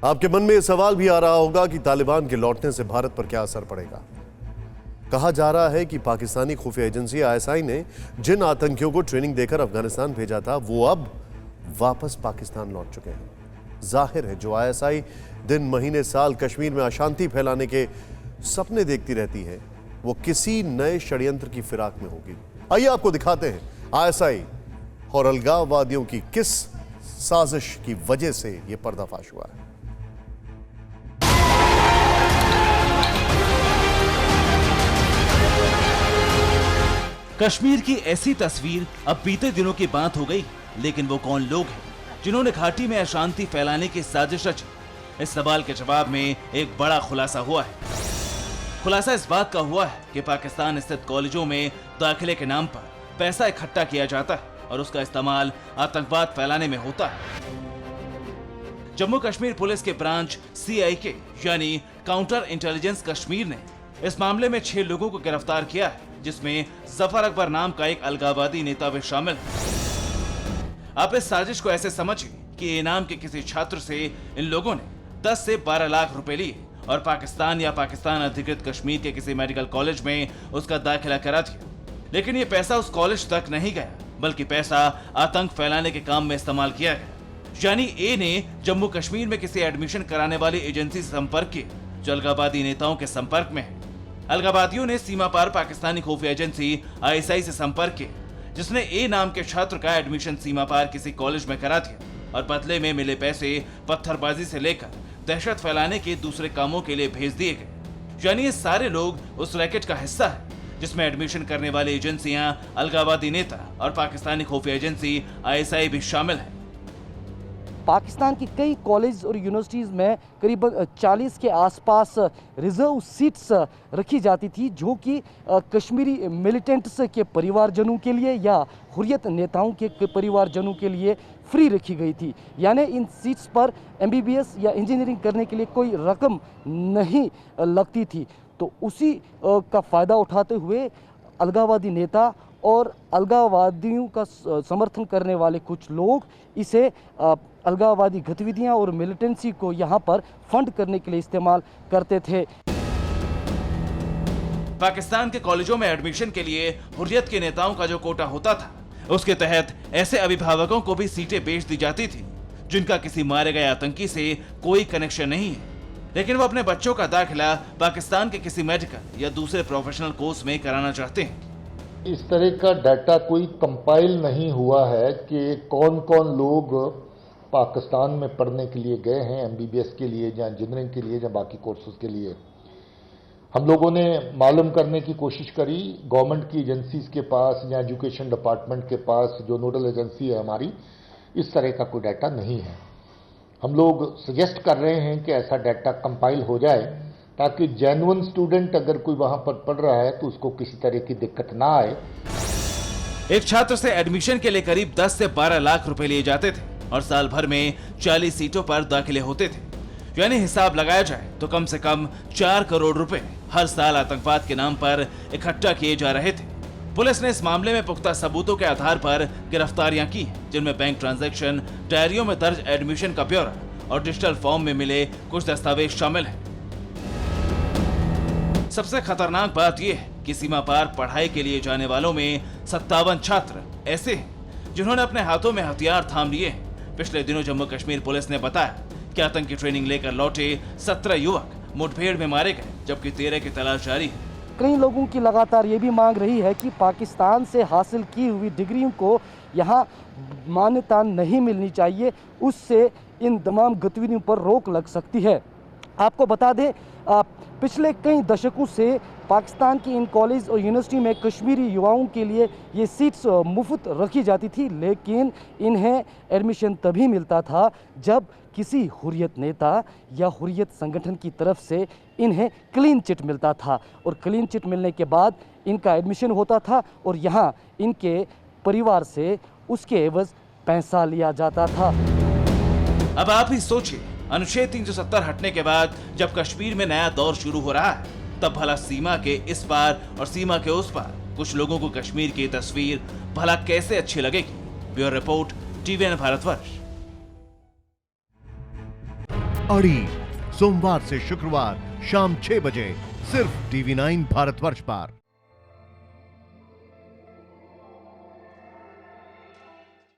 आपके मन में यह सवाल भी आ रहा होगा कि तालिबान के लौटने से भारत पर क्या असर पड़ेगा। कहा जा रहा है कि पाकिस्तानी खुफिया एजेंसी आईएसआई ने जिन आतंकियों को ट्रेनिंग देकर अफगानिस्तान भेजा था वो अब वापस पाकिस्तान लौट चुके हैं। जाहिर है जो आईएसआई दिन महीने साल कश्मीर में अशांति फैलाने के सपने देखती रहती है वो किसी नए षड्यंत्र की फिराक में होगी। आइए आपको दिखाते हैं आईएसआई और अलगाववादियों की किस साजिश की वजह से यह पर्दाफाश हुआ है। कश्मीर की ऐसी तस्वीर अब बीते दिनों की बात हो गई, लेकिन वो कौन लोग हैं जिन्होंने घाटी में अशांति फैलाने की साजिश रची? इस सवाल के जवाब में एक बड़ा खुलासा हुआ है। खुलासा इस बात का हुआ है कि पाकिस्तान स्थित कॉलेजों में दाखिले के नाम पर पैसा इकट्ठा किया जाता है और उसका इस्तेमाल आतंकवाद फैलाने में होता है। जम्मू कश्मीर पुलिस के ब्रांच CIK यानी काउंटर इंटेलिजेंस कश्मीर ने इस मामले में 6 लोगों को गिरफ्तार किया है, जिसमें जफर अकबर नाम का एक अलगाववादी नेता भी शामिल है। आप इस साजिश को ऐसे समझिए कि इनाम के किसी छात्र से इन लोगों ने 10 से 12 लाख रुपए लिए और पाकिस्तान या पाकिस्तान अधिकृत कश्मीर के किसी मेडिकल कॉलेज में उसका दाखिला करा दिया। लेकिन ये पैसा उस कॉलेज तक नहीं गया, बल्कि पैसा आतंक फैलाने के काम में इस्तेमाल किया गया। यानी ए ने जम्मू कश्मीर में किसी एडमिशन कराने वाली एजेंसी से संपर्क किया जो अलगाववादी नेताओं के संपर्क में है। अलगाववादियों ने सीमा पार पाकिस्तानी खुफिया एजेंसी ISI से संपर्क किया, जिसने ए नाम के छात्र का एडमिशन सीमा पार किसी कॉलेज में करा दिया और बदले में मिले पैसे पत्थरबाजी से लेकर दहशत फैलाने के दूसरे कामों के लिए भेज दिए गए। यानी ये सारे लोग उस रैकेट का हिस्सा है जिसमें एडमिशन करने वाली एजेंसियां, अलगाववादी नेता और पाकिस्तानी खुफिया एजेंसी ISI भी शामिल है। पाकिस्तान की कई कॉलेज और यूनिवर्सिटीज़ में करीब 40 के आसपास रिजर्व सीट्स रखी जाती थी जो कि कश्मीरी मिलिटेंट्स के परिवारजनों के लिए या हुर्रियत नेताओं के परिवारजनों के लिए फ्री रखी गई थी। यानी इन सीट्स पर MBBS या इंजीनियरिंग करने के लिए कोई रकम नहीं लगती थी। तो उसी का फ़ायदा उठाते हुए अलगाववादी नेता और अलगाववादियों का समर्थन करने वाले कुछ लोग इसे अलगाववादी गतिविधियां और मिलिटेंसी को यहां पर फंड करने के लिए इस्तेमाल करते थे। पाकिस्तान के कॉलेजों में एडमिशन के लिए हुर्रियत के नेताओं का जो कोटा होता था, उसके तहत ऐसे अभिभावकों को भी सीटें बेच दी जाती थी जिनका किसी मारे गए आतंकी से कोई कनेक्शन नहीं है, लेकिन वो अपने बच्चों का दाखिला पाकिस्तान के किसी मेडिकल या दूसरे प्रोफेशनल कोर्स में कराना चाहते हैं। इस तरह का डाटा कोई कंपाइल नहीं हुआ है कि कौन कौन लोग पाकिस्तान में पढ़ने के लिए गए हैं, MBBS के लिए या इंजीनियरिंग के लिए या बाकी कोर्सेज के लिए। हम लोगों ने मालूम करने की कोशिश करी गवर्नमेंट की एजेंसीज के पास या एजुकेशन डिपार्टमेंट के पास, जो नोडल एजेंसी है हमारी, इस तरह का कोई डाटा नहीं है। हम लोग सजेस्ट कर रहे हैं कि ऐसा डाटा कंपाइल हो जाए ताकि जेन्युइन स्टूडेंट अगर कोई वहां पर पढ़ रहा है तो उसको किसी तरह की दिक्कत ना आए। एक छात्र से एडमिशन के लिए करीब 10 से 12 लाख रुपए लिए जाते थे और साल भर में 40 सीटों पर दाखिले होते थे। यानी हिसाब लगाया जाए तो कम से कम 4 करोड़ रुपए हर साल आतंकवाद के नाम पर इकट्ठा किए जा रहे थे। पुलिस ने इस मामले में पुख्ता सबूतों के आधार पर गिरफ्तारियां की, जिनमें बैंक ट्रांजैक्शन, डायरियों में दर्ज एडमिशन का ब्यौरा और डिजिटल फॉर्म में मिले कुछ दस्तावेज शामिल हैं। सबसे खतरनाक बात यह है कि सीमा पार पढ़ाई के लिए जाने वालों में 57 छात्र ऐसे हैं जिन्होंने अपने हाथों में हथियार थाम लिए हैं। पिछले दिनों जम्मू कश्मीर पुलिस ने बताया कि आतंकी ट्रेनिंग लेकर लौटे 17 युवक मुठभेड़ में मारे गए, जबकि 13 की तलाश जारी है। कई लोगों की लगातार ये भी मांग रही है कि पाकिस्तान से हासिल की हुई डिग्रियों को यहाँ मान्यता नहीं मिलनी चाहिए, उससे इन तमाम गतिविधियों पर रोक लग सकती है। आपको बता दें पिछले कई दशकों से पाकिस्तान की इन कॉलेज और यूनिवर्सिटी में कश्मीरी युवाओं के लिए ये सीट्स मुफ्त रखी जाती थी, लेकिन इन्हें एडमिशन तभी मिलता था जब किसी हुर्रियत नेता या हुर्रियत संगठन की तरफ से इन्हें क्लीन चिट मिलता था और क्लीन चिट मिलने के बाद इनका एडमिशन होता था और यहाँ इनके परिवार से उसके एवज पैसा लिया जाता था। अब आप ही सोचिए, अनुच्छेद 370 हटने के बाद जब कश्मीर में नया दौर शुरू हो रहा है, तब भला सीमा के इस पार और सीमा के उस पार कुछ लोगों को कश्मीर की तस्वीर भला कैसे अच्छी लगेगी। Bureau report, TVN Bharatvarsh. अड़ी, सोमवार से शुक्रवार शाम 6 बजे सिर्फ TV9 भारतवर्ष पर।